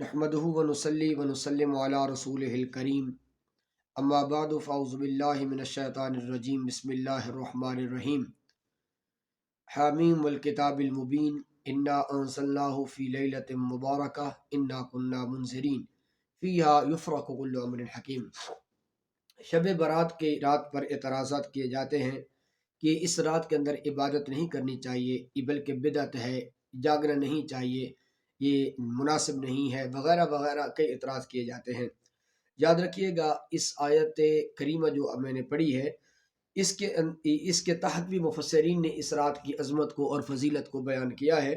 نحمده ونصلي ونسلم على رسوله الكريم اما بعد فاعوذ بالله من الشیطان الرجیم بسم اللہ الرحمن الرحیم حامیم والکتاب المبین انا انزلناه فی لیلۃ مبارکہ انا کنا منذرین فیہا یفرق کل امر حکیم۔ شب برات کے رات پر اعتراضات کیے جاتے ہیں کہ اس رات کے اندر عبادت نہیں کرنی چاہیے، یہ بلکہ بدعت ہے، جاگنا نہیں چاہیے، یہ مناسب نہیں ہے، وغیرہ وغیرہ کئی اعتراض کیے جاتے ہیں۔ یاد رکھیے گا اس آیت کریمہ جو میں نے پڑھی ہے اس کے تحت بھی مفسرین نے اس رات کی عظمت کو اور فضیلت کو بیان کیا ہے،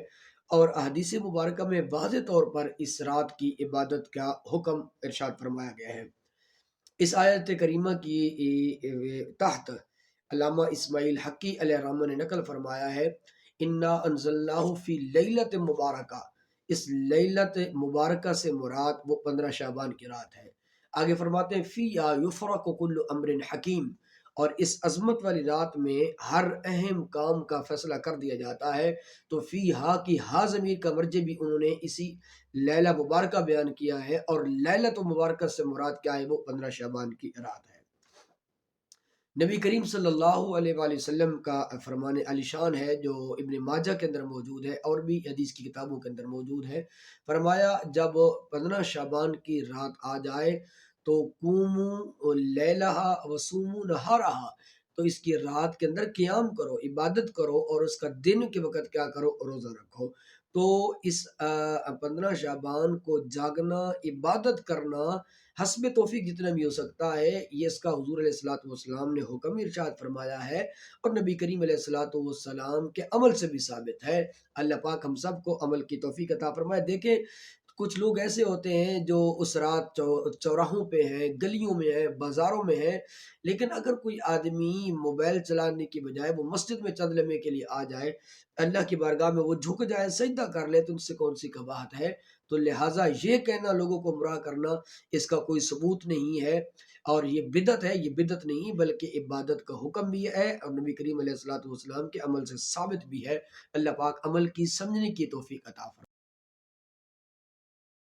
اور احادیث مبارکہ میں واضح طور پر اس رات کی عبادت کا حکم ارشاد فرمایا گیا ہے۔ اس آیت کریمہ کی تحت علامہ اسماعیل حقی علیہ الرحمہ نے نقل فرمایا ہے، انا انزلناہ فی لیلۃ مبارکہ، اس لیلت مبارکہ سے مراد وہ 15 شعبان کی رات ہے۔ آگے فرماتے ہیں فیہا یفرق کل امر حکیم، اور اس عظمت والی رات میں ہر اہم کام کا فیصلہ کر دیا جاتا ہے۔ تو فیہا کی ہا ضمیر کا مرجع بھی انہوں نے اسی لیلہ مبارکہ بیان کیا ہے، اور لیلۃ مبارکہ سے مراد کیا ہے، وہ 15 شعبان کی رات ہے۔ نبی کریم صلی اللہ علیہ وآلہ وسلم کا فرمان علی شان ہے جو ابن ماجہ کے اندر موجود ہے اور بھی حدیث کی کتابوں کے اندر موجود ہے۔ فرمایا جب 15 شعبان کی رات آ جائے تو قوموا لیلہا وصوموا نہارہا، تو اس کی رات کے اندر قیام کرو، عبادت کرو، اور اس کا دن کے وقت کیا کرو، روزہ رکھو۔ تو اس 15 شعبان کو جاگنا، عبادت کرنا حسب توفیق جتنا بھی ہو سکتا ہے، یہ اس کا حضور علیہ الصلوۃ والسلام نے حکم ارشاد فرمایا ہے، اور نبی کریم علیہ الصلوۃ والسلام کے عمل سے بھی ثابت ہے۔ اللہ پاک ہم سب کو عمل کی توفیق عطا فرمائے۔ دیکھیں کچھ لوگ ایسے ہوتے ہیں جو اس رات چوراہوں پہ ہیں، گلیوں میں ہیں، بازاروں میں ہیں، لیکن اگر کوئی آدمی موبائل چلانے کی بجائے وہ مسجد میں چند لمحے کے لیے آ جائے، اللہ کی بارگاہ میں وہ جھک جائے، سجدہ کر لے، تو ان سے کون سی قباحت ہے؟ تو لہٰذا یہ کہنا لوگوں کو گمراہ کرنا، اس کا کوئی ثبوت نہیں ہے، اور یہ بدعت ہے۔ یہ بدعت نہیں بلکہ عبادت کا حکم بھی ہے، اور نبی کریم علیہ الصلوۃ والسلام کے عمل سے ثابت بھی ہے۔ اللہ پاک عمل کی سمجھنے کی توفیق عطا فرمائے۔